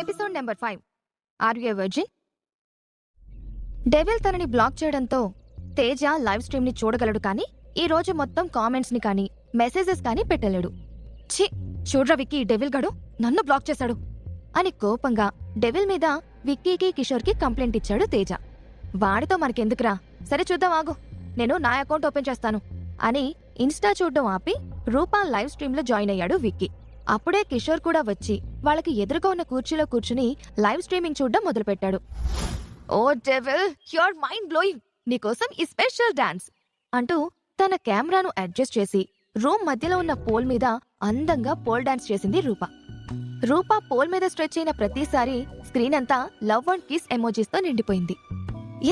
Episode number 5. Are you a virgin? Devil తనని block చేయడంతో Teja live stream ని చూడగలడు, కానీ ఈ రోజు మొత్తం కామెంట్స్ ని కానీ మెసేజెస్ కానీ పెట్టలేడు. ఛీ, చూడ్రా విక్కీ, డెవిల్ గడు నన్ను బ్లాక్ చేశాడు అని కోపంగా డెవిల్ మీద విక్కీకి కిషోర్కి కంప్లైంట్ ఇచ్చాడు తేజ. వాడితో మనకెందుకురా, సరే చూద్దాం ఆగు, నేను నా అకౌంట్ ఓపెన్ చేస్తాను అని ఇన్స్టా చూడ్డం ఆపి రూపా లైవ్ స్ట్రీమ్ లో జాయిన్ అయ్యాడు విక్కీ. అప్పుడే కిషోర్ కూడా వచ్చి వాళ్ళకి ఎదురుగా ఉన్న కుర్చీలో కూర్చుని లైవ్ స్ట్రీమింగ్ చూడడం మొదలుపెట్టాడు. ఓ డెవిల్, యూర్ మైండ్ బ్లోయింగ్, నీకోసం ఈ స్పెషల్ డాన్స్ అంటూ తన కెమెరాను అడ్జస్ట్ చేసి రూమ్ మధ్యలో ఉన్న పోల్ మీద అందంగా పోల్ డాన్స్ చేసింది రూపా. రూపా పోల్ మీద స్ట్రెచ్ అయిన ప్రతిసారి స్క్రీన్ అంతా లవ్ అండ్ కిస్ ఎమోజీస్ తో నిండిపోయింది.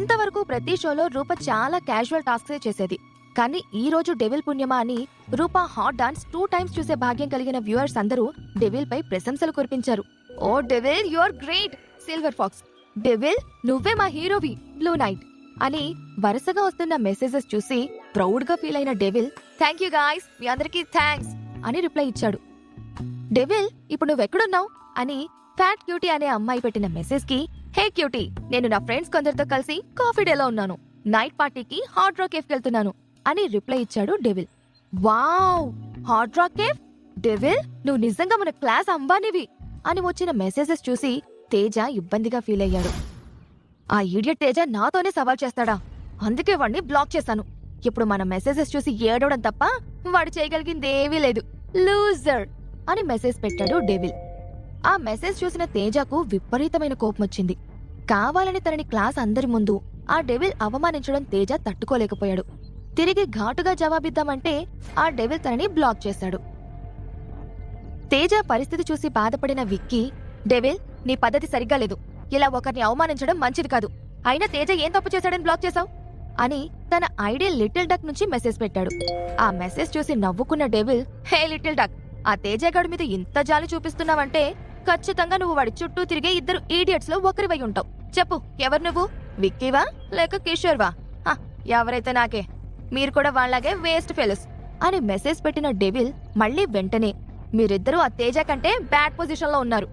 ఇంతవరకు ప్రతి షోలో రూప చాలా క్యాజువల్ టాస్క్సే చేసేది, కానీ ఈ రోజు డెవిల్ పుణ్యమా అని రూపా హాట్ డాన్స్ 2 టైమ్స్ చూసే భాగ్యం కలిగిన వ్యూవర్స్ అందరూ డెవిల్ పై ప్రశంసలు కురిపించారు. ఓ devil, you are great, silver fox, devil నువ్వే మా హీరోవి, బ్లూ నైట్ అని వరుసగా వస్తున్న మెసేజెస్ చూసి ప్రౌడ్ గా ఫీల్ అయిన డెవిల్ థ్యాంక్ యూ గాయ్స్, మీ అందరికీ థ్యాంక్స్ అని రిప్లై ఇచ్చాడు. డెవిల్, ఇప్పుడు నువ్వెక్కడున్నావు అని ఫ్యాట్ క్యూటీ అనే అమ్మాయి పెట్టిన మెసేజ్ కి, హే క్యూటీ, నేను నా ఫ్రెండ్స్ కొందరితో కలిసి కాఫీ డేలో ఉన్నాను, నైట్ పార్టీకి హాట్ రాక్ కేఫ్ కెళ్తున్నాను అని రిప్లై ఇచ్చాడు devil. Wow, hot rock cafe? Devil, నువ్వు నిజంగా మన క్లాస్ అంబానివి అని వచ్చిన మెసేజెస్ చూసి తేజ ఇబ్బందిగా ఫీల్ అయ్యాడు. ఆ ఈడియట్ తేజ నాతోనే సవాల్ చేస్తాడా, అందుకే వాడిని బ్లాక్ చేశాను. ఇప్పుడు మన మెసేజెస్ చూసి ఏడవడం తప్ప వాడు చేయగలిగిందేవీ లేదు, లూజర్ అని మెసేజ్ పెట్టాడు డెవిల్. ఆ మెసేజ్ చూసిన తేజకు విపరీతమైన కోపం వచ్చింది. కావాలని తనని క్లాస్ అందరి ముందు ఆ డెవిల్ అవమానించడం తేజ తట్టుకోలేకపోయాడు. తిరిగి ఘాటుగా జవాబిద్దామంటే ఆ డెవిల్ తనని బ్లాక్ చేశాడు. తేజ పరిస్థితి చూసి బాధపడిన విక్కీ, డెవిల్ నీ పద్ధతి సరిగ్గా లేదు, ఇలా ఒకరిని అవమానించడం మంచిది కాదు, అయినా తేజ ఏం తప్పు చేశాడని బ్లాక్ చేశావు అని తన ఐడియల్ లిటిల్ డక్ నుంచి మెసేజ్ పెట్టాడు. ఆ మెసేజ్ చూసి నవ్వుకున్న డెవిల్, హే లిటిల్ డక్, ఆ తేజగాడి మీద ఇంత జాలి చూపిస్తున్నావంటే ఖచ్చితంగా నువ్వు వాడి చుట్టూ తిరిగే 2 ఈడియట్స్ లో ఒకరివై ఉంటావు. చెప్పు, ఎవరు నువ్వు, విక్కీవా లేక కిషోర్వా? ఎవరైతే నాకే, మీరు కూడా వాళ్ళలాగే వేస్ట్ ఫెలోస్ అని మెసేజ్ పెట్టిన డెవిల్ మళ్లీ వెంటనే, మీరిద్దరూ ఆ తేజ కంటే బ్యాడ్ పొజిషన్ లో ఉన్నారు,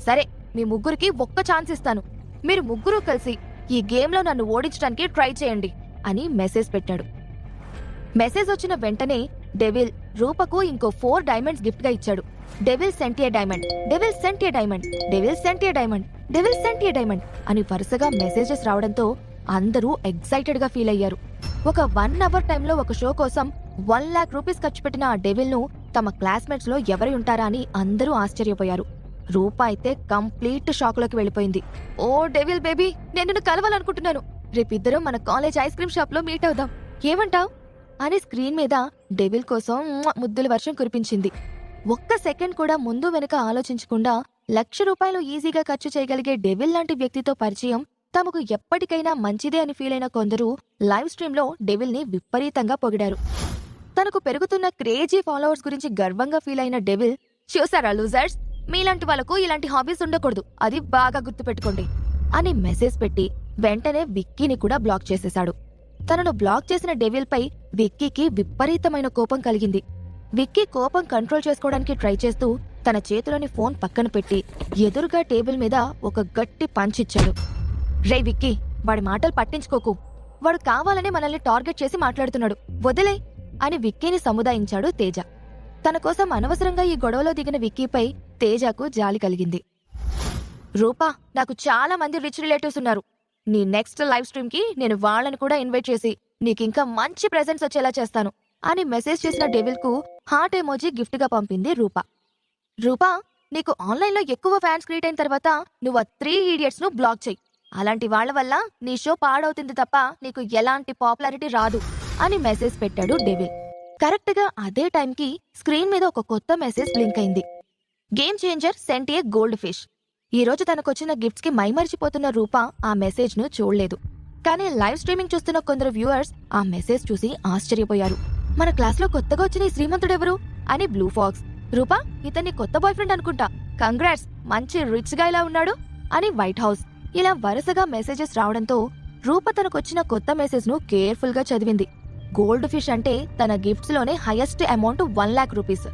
సరే మీ ముగ్గురికి ఒక్క ఛాన్స్ ఇస్తాను, మీరు ముగ్గురు కలిసి ఈ గేమ్ లో నన్ను ఓడించడానికి ట్రై చేయండి అని మెసేజ్ పెట్టాడు. మెసేజ్ వచ్చిన వెంటనే డెవిల్ రూపకు ఇంకో 4 డైమండ్స్ గిఫ్ట్ గా ఇచ్చాడు. Devil sent a diamond, devil sent a diamond, devil sent a diamond, devil sent a diamond అని వరుసగా మెసేజెస్ రావడంతో అందరూ ఎక్సైటెడ్ గా ఫీల్ అయ్యారు. ఒక 1 అవర్ టైంలో ఒక షో కోసం 1 లాక్ రూపీస్ ఖర్చు పెట్టిన ఆ డెవిల్ ను తమ క్లాస్మేట్స్ లో ఎవరు ఉంటారా అని అందరూ ఆశ్చర్యపోయారు. రూపా అయితే కంప్లీట్ షాక్ లోకి వెళ్లిపోయింది. ఓ డెవిల్ బేబీ, నేను నిన్ను కలవాలనుకుంటున్నాను, రేపిద్దరం మన కాలేజ్ ఐస్ క్రీమ్ షాప్ లో మీట్ అవుదాం, ఏమంటావ్ అని స్క్రీన్ మీద డెవిల్ కోసం ముద్దుల వర్షం కురిపించింది. ఒక్క సెకండ్ కూడా ముందు వెనుక ఆలోచించకుండా ₹1,00,000 ఈజీగా ఖర్చు చేయగలిగే డెవిల్ లాంటి వ్యక్తితో పరిచయం తమకు ఎప్పటికైనా మంచిదే అని ఫీల్ అయిన కొందరు లైవ్ స్ట్రీమ్ లో డెవిల్ ని విపరీతంగా పొగిడారు. తనకు పెరుగుతున్న క్రేజీ ఫాలోవర్స్ గురించి గర్వంగా ఫీల్ అయిన డెవిల్, చూసారా లూజర్స్, మీలాంటి వాళ్ళకు ఇలాంటి హాబీస్ ఉండకూడదు, అది బాగా గుర్తుపెట్టుకోండి అని మెసేజ్ పెట్టి వెంటనే విక్కీని కూడా బ్లాక్ చేసేశాడు. తనను బ్లాక్ చేసిన డెవిల్ పై విక్కీకి విపరీతమైన కోపం కలిగింది. విక్కీ కోపం కంట్రోల్ చేసుకోవడానికి ట్రై చేస్తూ తన చేతిలోని ఫోన్ పక్కన పెట్టి ఎదురుగా టేబుల్ మీద ఒక గట్టి పంచ్ ఇచ్చాడు. రే విక్కీ, వాడి మాటలు పట్టించుకోకు, వాడు కావాలని మనల్ని టార్గెట్ చేసి మాట్లాడుతున్నాడు, వదిలే అని విక్కీని సముదాయించాడు తేజ. తన కోసం అనవసరంగా ఈ గొడవలో దిగిన విక్కీపై తేజకు జాలి కలిగింది. రూపా, నాకు చాలా మంది రిచ్ రిలేటివ్స్ ఉన్నారు, నీ నెక్స్ట్ లైవ్ స్ట్రీమ్ కి నేను వాళ్ళని కూడా ఇన్వైట్ చేసి నీకింకా మంచి ప్రెజెంట్స్ వచ్చేలా చేస్తాను అని మెసేజ్ చేసిన డెవిల్ కు హార్ట్ ఎమోజీ గిఫ్ట్ గా పంపింది రూపా. రూపా, నీకు ఆన్లైన్ లో ఎక్కువ ఫ్యాన్స్ క్రియేట్ అయిన తర్వాత నువ్వు ఆ 3 ఈడియట్స్ ను బ్లాక్ చెయ్యి, అలాంటి వాళ్ల వల్ల నీ షో పాడవుతుంది తప్ప నీకు ఎలాంటి పాపులారిటీ రాదు అని మెసేజ్ పెట్టాడు డెవిల్. కరెక్ట్ గా అదే టైంకి స్క్రీన్ మీద ఒక కొత్త మెసేజ్ బ్లింక్ అయింది. Game changer sent a gold fish. ఈ రోజు తనకొచ్చిన గిఫ్ట్స్ కి మైమరిచిపోతున్న రూపా ఆ మెసేజ్ ను చూడలేదు. కానీ లైవ్ స్ట్రీమింగ్ చూస్తున్న కొందరు వ్యూవర్స్ ఆ మెసేజ్ చూసి ఆశ్చర్యపోయారు. మన క్లాస్ లో కొత్తగా వచ్చిన ఈ శ్రీమంతుడెవరు అని బ్లూ ఫాక్స్, రూపా ఇతన్ని కొత్త బాయ్ ఫ్రెండ్ అనుకుంటా, కంగ్రాట్స్, మంచి రిచ్ గా ఇలా ఉన్నాడు అని వైట్ హౌస్. ఇలా వరుసగా మెసేజెస్ రావడంతో రూప తనకొచ్చిన కొత్త మెసేజ్ ను కేర్ఫుల్ గా చదివింది. గోల్డ్ ఫిష్ అంటే తన గిఫ్ట్స్ లోనే హైయెస్ట్ అమౌంట్ 1,00,000 రూపీస్.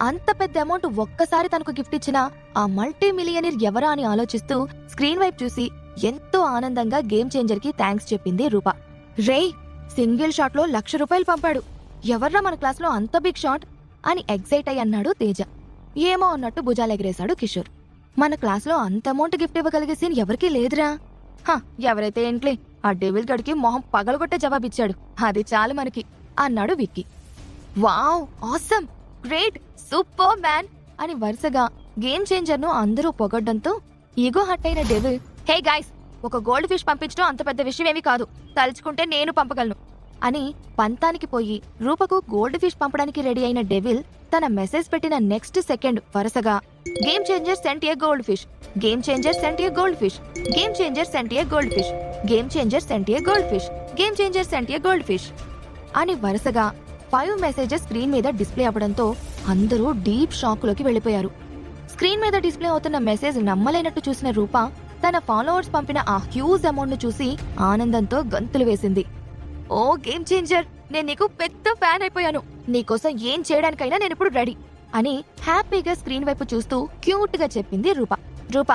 అంత పెద్ద అమౌంట్ ఒక్కసారి తనకు గిఫ్ట్ ఇచ్చిన ఆ మల్టీ మిలియనీర్ ఎవరా అని ఆలోచిస్తూ స్క్రీన్ వైపు చూసి ఎంతో ఆనందంగా గేమ్ చేంజర్ కి థ్యాంక్స్ చెప్పింది రూప. రేయ్, సింగిల్ షాట్ లో 1,00,000 రూపాయలు పంపాడు, ఎవర్రా మన క్లాస్ లో అంత బిగ్ షాట్ అని ఎగ్జైట్ అయ్యి అన్నాడు తేజ. ఏమో అన్నట్టు భుజాలెగరేశాడు కిషోర్. మన క్లాస్ లో అంత అమౌంట్ గిఫ్ట్ ఇవ్వగలిగే సీన్ ఎవరికీ లేదురా. ఎవరైతే ఏంట్లే, ఆ డెవిల్ గడికి మొహం పగలగొట్టే జవాబిచ్చాడు, అది చాలు మనకి అన్నాడు Vicky. Wow, awesome, great, super man అని వరుసగా గేమ్ చేంజర్ ను అందరూ పొగడ్డంతో ఈగో హట్ అయిన డెవిల్, హే గైస్, ఒక గోల్డ్ ఫిష్ పంపించడం అంత పెద్ద విషయమేమీ కాదు, తలుచుకుంటే నేను పంపగలను అని పంతానికి పోయి రూపకు గోల్డ్ ఫిష్ పంపడానికి రెడీ అయిన డెవిల్ తన మెసేజ్ పెట్టిన నెక్స్ట్ సెకండ్ వరుసగా game changer sent a gold fish, game changer sent a gold fish, game changer sent a gold fish, game changer sent a gold fish, game changer sent a gold fish అని వరుసగా 5 messages screen మీద display అవ్వడంతో అందరూ deep shock లోకి వెళ్లిపోయారు. Screen మీద display అవుతున్న message నమ్మలేనట్టు చూసిన రూప తన ఫాలోవర్స్ పంపిన ఆ హ్యూజ్ అమౌంట్ ను చూసి ఆనందంతో గంతులు వేసింది. ఓ గేమ్ చేంజర్, నేను నీకు పెద్ద ఫ్యాన్ అయిపోయాను, నీకోసం ఏం చేయడానికైనా నేనిప్పుడు రెడీ అని హ్యాపీగా స్క్రీన్ వైపు చూస్తూ క్యూట్ గా చెప్పింది రూప. రూప,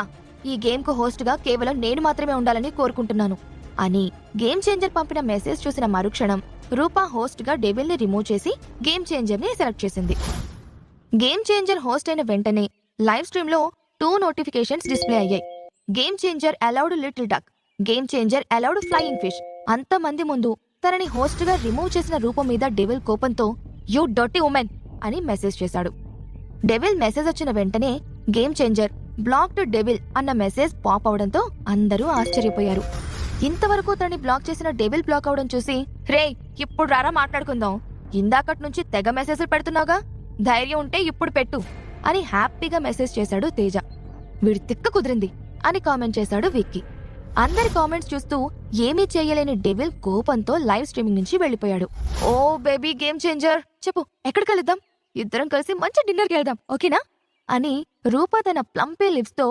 ఈ గేమ్ కు హోస్ట్ గా కేవలం నేను మాత్రమే ఉండాలని కోరుకుంటున్నాను అని గేమ్ చేంజర్ పంపిన మెసేజ్ చూసిన మరుక్షణం రూప హోస్ట్ గా డెవిల్ ని రిమూవ్ చేసి గేమ్ చేంజర్ ని సెలెక్ట్ చేసింది. గేమ్ చేంజర్ హోస్ట్ అయిన వెంటనే లైవ్ స్ట్రీమ్ లో 2 నోటిఫికేషన్స్ డిస్ప్లే అయ్యాయి. Game changer allowed little duck, game changer allowed flying fish. అంతమంది ముందు తనని హోస్ట్ గా రిమూవ్ చేసిన రూపం మీద డెవిల్ కోపంతో యూ డర్టీ ఉమెన్ అని మెసేజ్ చేశాడు. డెవిల్ మెసేజ్ వచ్చిన వెంటనే గేమ్ చేంజర్ బ్లాక్డ్ డెవిల్ అన్న మెసేజ్ పాప్ అవడంతో అందరూ ఆశ్చర్యపోయారు. ఇంతవరకు తనని బ్లాక్ చేసిన డెవిల్ బ్లాక్ అవడం చూసి, రే, ఇప్పుడు రారా మాట్లాడుకుందాం, ఇందాకటి నుంచి తెగ మెసేజ్లు పెడుతున్నావుగా, ధైర్యం ఉంటే ఇప్పుడు పెట్టు అని హ్యాపీగా మెసేజ్ చేశాడు తేజ. వీడి తిక్క కుదిరింది అని కామెంట్ చేశాడు విక్కీ. అందరి కామెంట్స్ చూస్తూ ఏమీ చేయలేని డెవిల్ కోపంతో లైవ్ స్ట్రీమింగ్ నుంచి వెళ్లిపోయాడు. ఓ బేబీ గేమ్ చేంజర్, చెప్పు ఎక్కడికి వెళ్దాం, ఇద్దరం కలిసి మంచి డిన్నర్కి వెళ్దాం, ఓకేనా అని రూప తన ప్లంపే లిప్స్ తో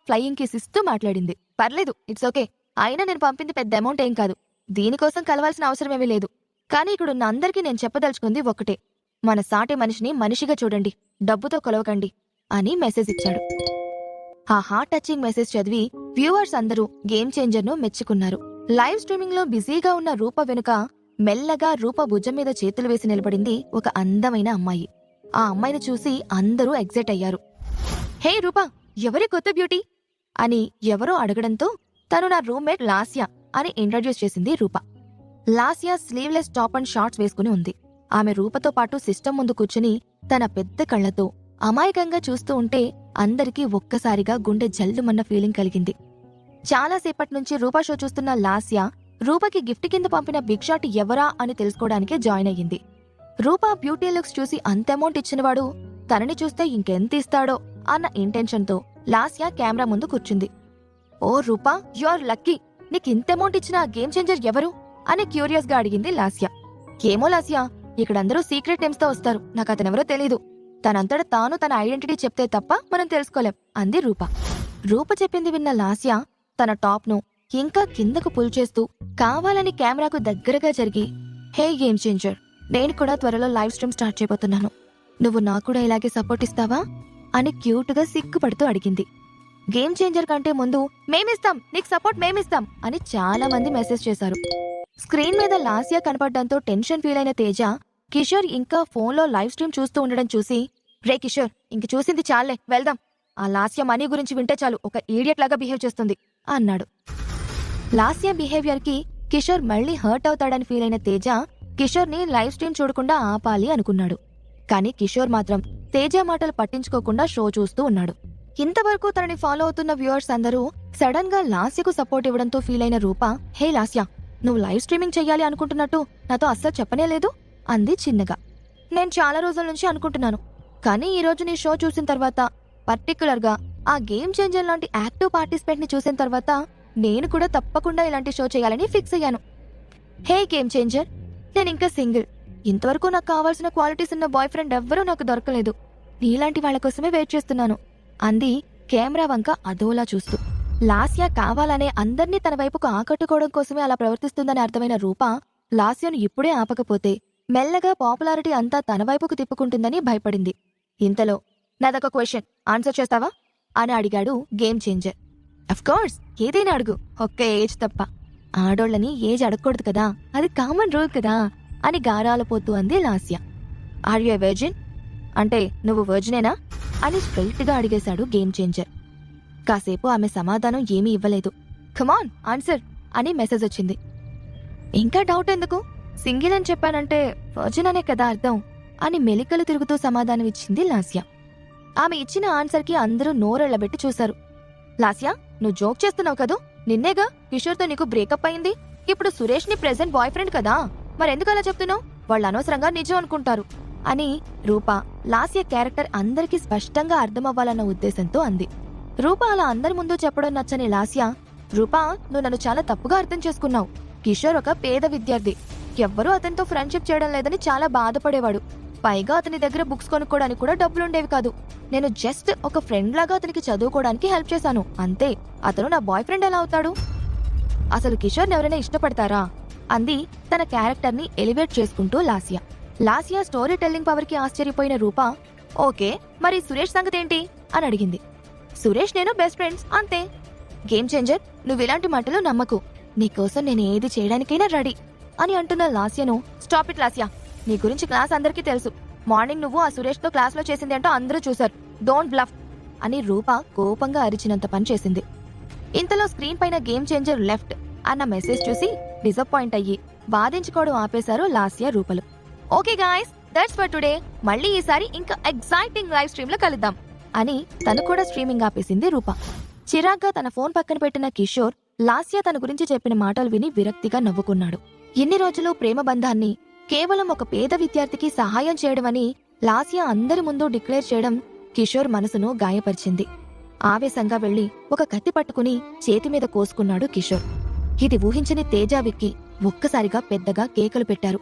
ఫ్లయింగ్ కిస్ ఇస్తూ మాట్లాడింది. పర్లేదు, ఇట్స్ ఓకే, అయినా నేను పంపింది పెద్ద అమౌంట్ ఏం కాదు, దీనికోసం కలవాల్సిన అవసరమేమీ లేదు. కానీ ఇక్కడున్న అందరికీ నేను చెప్పదలుచుకుంది ఒకటే, మన సాటి మనిషిని మనిషిగా చూడండి, డబ్బుతో కొలవకండి అని మెసేజ్ ఇచ్చాడు. ఆ హార్ట్ టచింగ్ మెసేజ్ చదివి వ్యూవర్స్ అందరూ గేమ్ చేంజర్ ను మెచ్చుకున్నారు. లైవ్ స్ట్రీమింగ్ లో బిజీగా ఉన్న రూప వెనుక మెల్లగా రూప భుజం మీద చేతులు వేసి నిలబడింది ఒక అందమైన అమ్మాయి. ఆ అమ్మాయిని చూసి అందరూ ఎగ్జైట్ అయ్యారు. హే రూప, ఎవరి కొత్త బ్యూటీ అని ఎవరో అడగడంతో తను నా రూమ్మేట్ లాస్యా అని ఇంట్రడ్యూస్ చేసింది Rupa. Lasya sleeveless top and shorts వేసుకుని ఉంది. ఆమె రూపతో పాటు సిస్టమ్ ముందు కూర్చుని తన పెద్ద కళ్లతో అమాయకంగా చూస్తూ ఉంటే అందరికీ ఒక్కసారిగా గుండె జల్లుమన్న ఫీలింగ్ కలిగింది. చాలాసేపటి నుంచి రూపా షో చూస్తున్న లాస్యా రూపకి గిఫ్ట్ కింద పంపిన బిగ్ షాట్ ఎవరా అని తెలుసుకోవడానికే జాయిన్ అయ్యింది. రూపా బ్యూటీ లుక్స్ చూసి అంత అమౌంట్ ఇచ్చినవాడు తనని చూస్తే ఇంకెంత ఇస్తాడో అన్న ఇంటెన్షన్తో లాస్యా కెమెరా ముందు కూర్చుంది. ఓ రూపా, యు ఆర్ లక్కీ, నీకు ఇంత అమౌంట్ ఇచ్చిన ఆ గేమ్ చేంజర్ ఎవరు అని క్యూరియస్ గా అడిగింది లాస్యా. ఏమో లాస్యా, ఇక్కడందరూ సీక్రెట్ నేమ్స్ తో వస్తారు, నాకు అతనెవరో తెలీదు, తనంతట తాను తన ఐడెంటిటీ చెప్తే తప్ప మనం తెలుసుకోలేం అంది రూప. రూప చెప్పింది విన్న లాస్యా తన టాప్ ను ఇంకా కిందకు పుల్ చేస్తూ కావాలని కెమెరాకు దగ్గరగా జరిగి, హే గేమ్ చేంజర్, నేను కూడా త్వరలో లైవ్ స్ట్రీమ్ స్టార్ట్ చేయబోతున్నాను, నువ్వు నాకు కూడా ఇలాగే సపోర్ట్ ఇస్తావా అని క్యూట్గా సిగ్గుపడుతూ అడిగింది. గేమ్ చేంజర్ కంటే ముందు మేమిస్తాం, నీకు సపోర్ట్ మేమిస్తాం అని చాలా మంది మెసేజ్ చేశారు. స్క్రీన్ మీద లాస్యా కనపడడంతో టెన్షన్ ఫీల్ అయిన తేజ కిషోర్ ఇంకా ఫోన్లో లైవ్ స్ట్రీమ్ చూస్తూ ఉండడం చూసి, రే కిషోర్, ఇంక చూసింది చాలే, వెళ్దాం, ఆ లాస్యా మనీ గురించి వింటే చాలు ఒక ఈడియట్ లాగా బిహేవ్ చేస్తుంది అన్నాడు. లాస్యా బిహేవియర్ కి కిషోర్ మళ్లీ హర్ట్ అవుతాడని ఫీల్ అయిన తేజ కిషోర్ ని లైవ్ స్ట్రీమ్ చూడకుండా ఆపాలి అనుకున్నాడు. కానీ కిషోర్ మాత్రం తేజ మాటలు పట్టించుకోకుండా షో చూస్తూ ఉన్నాడు. ఇంతవరకు తనని ఫాలో అవుతున్న వ్యూవర్స్ అందరూ సడన్ గా లాస్యకు సపోర్ట్ ఇవ్వడంతో ఫీల్ అయిన రూప, హే లాస్యా, నువ్వు లైవ్ స్ట్రీమింగ్ చెయ్యాలి అనుకుంటున్నట్టు నాతో అస్సలు చెప్పనే లేదు అంది చిన్నగా. నేను చాలా రోజుల నుంచి అనుకుంటున్నాను, కానీ ఈ రోజు నీ షో చూసిన తర్వాత, పర్టికులర్ గా ఆ గేమ్ చేంజర్ లాంటి యాక్టివ్ పార్టిసిపెంట్ ని చూసిన తర్వాత నేను కూడా తప్పకుండా ఇలాంటి షో చేయాలని ఫిక్స్ అయ్యాను. హే గేమ్ చేంజర్, నేను ఇంకా సింగిల్, ఇంతవరకు నాకు కావాల్సిన క్వాలిటీస్ ఉన్న బాయ్ ఫ్రెండ్ ఎవ్వరూ నాకు దొరకలేదు, నీలాంటి వాళ్ళ కోసమే వెయిట్ చేస్తున్నాను అంది కెమెరా వంక అదోలా చూస్తూ. లాస్యా కావాలనే అందర్నీ తన వైపుకు ఆకట్టుకోవడం కోసమే అలా ప్రవర్తిస్తుందని అర్థమైన రూప లాస్యను ఇప్పుడే ఆపకపోతే మెల్లగా పాపులారిటీ అంతా తన వైపుకు తిప్పుకుంటుందని భయపడింది. ఇంతలో నాదొక క్వశ్చన్, ఆన్సర్ చేస్తావా అని అడిగాడు గేమ్ చేంజర్. అఫ్కోర్స్, ఏదైనా అడుగు, ఒక్క ఏజ్ తప్ప. ఆడోళ్ళని ఏజ్ అడగకూడదు కదా, అది కామన్ రూల్ కదా అని గారాలపోతూ అంది Lasya. Are you a virgin? అంటే నువ్వు వర్జినేనా అని స్ట్రైట్గా అడిగేశాడు గేమ్ చేంజర్. కాసేపు ఆమె సమాధానం ఏమీ ఇవ్వలేదు. కమాన్ ఆన్సర్ అని మెసేజ్ వచ్చింది. ఇంకా డౌట్ ఎందుకు, సింగిల్ అని చెప్పానంటే వర్జిన్ అనే కదా అర్థం అని మెలికలు తిరుగుతూ సమాధానమిచ్చింది లాస్య. ఆమె ఇచ్చిన ఆన్సర్కి అందరూ నోరెళ్లబెట్టి చూశారు. లాస్య, నువ్వు జోక్ చేస్తున్నావు కదూ, నిన్నేగా కిషోర్తో నీకు బ్రేకప్ అయింది. ఇప్పుడు సురేష్ ని ప్రెజెంట్ బాయ్ ఫ్రెండ్ కదా, మరెందుకు అలా చెప్తున్నావు? వాళ్ళు అనవసరంగా నిజం అనుకుంటారు అని రూప లాస్య క్యారెక్టర్ అందరికీ స్పష్టంగా అర్థమవ్వాలన్న ఉద్దేశంతో అంది. రూప అలా అందరి ముందు చెప్పడం నచ్చని లాస్య, రూపా, నువ్వు నన్ను చాలా తప్పుగా అర్థం చేసుకున్నావు. కిషోర్ ఒక పేద విద్యార్థి, ఎవ్వరూ అతనితో ఫ్రెండ్షిప్ చేయడం లేదని చాలా బాధపడేవాడు. పైగా అతని దగ్గర బుక్స్ కొనుక్కోవడానికి కూడా డబ్బులుండేవి కాదు. నేను జస్ట్ ఒక ఫ్రెండ్ లాగా అతనికి చదువుకోవడానికి హెల్ప్ చేశాను అంతే. అతను నా బాయ్ ఫ్రెండ్ ఎలా అవుతాడు? అసలు కిషోర్ని ఎవరైనా ఇష్టపడతారా అంది తన క్యారెక్టర్ ని ఎలివేట్ చేసుకుంటూ Lasya. Lasya story telling power కి ఆశ్చర్యపోయిన రూప, ఓకే మరి సురేష్ సంగతేంటి అని అడిగింది. సురేష్ నేను బెస్ట్ ఫ్రెండ్స్ అంతే. గేమ్ చేంజర్, నువ్వు ఇలాంటి మాటలు నమ్మకు. నీకోసం నేను ఏది చేయడానికైనా రెడీ అని అంటున్న లాస్యను, స్టాప్ ఇట్ లాస్య, నీ గురించి క్లాస్ అందరికీ తెలుసు. మార్నింగ్ నువ్వు ఆ సురేష్ తో క్లాస్ లో చేసిందేంటో అందరూ చూశారు. డోంట్ బ్లఫ్ అని రూప కోపంగా అరిచినంత పని చేసింది. ఇంతలో స్క్రీన్ పైన గేమ్ చేంజర్ లెఫ్ట్ అన్న మెసేజ్ చూసి డిసప్పాయింట్ అయ్యి బాధించుకోవడం ఆపేశారు లాస్య రూపలు. Okay guys, that's for today. మళ్ళీ ఈసారి ఇంకా ఎగ్జైటింగ్ లైవ్ స్ట్రీమ్ లో కలుద్దాం అని తను కూడా స్ట్రీమింగ్ ఆపేసింది రూప. చిరాగ్గా తన ఫోన్ పక్కన పెట్టిన కిషోర్ లాస్య తన గురించి చెప్పిన మాటలు విని విరక్తిగా నవ్వుకున్నాడు. ఇన్ని రోజులు ప్రేమ బంధాన్ని కేవలం ఒక పేద విద్యార్థికి సహాయం చేయడమని లాస్య అందరి ముందు డిక్లేర్ చేయడం కిషోర్ మనసును గాయపరిచింది. ఆవేశంగా వెళ్లి ఒక కత్తి పట్టుకుని చేతి మీద కోసుకున్నాడు కిషోర్. ఇది ఊహించని తేజ విక్కి ఒక్కసారిగా పెద్దగా కేకలు పెట్టారు.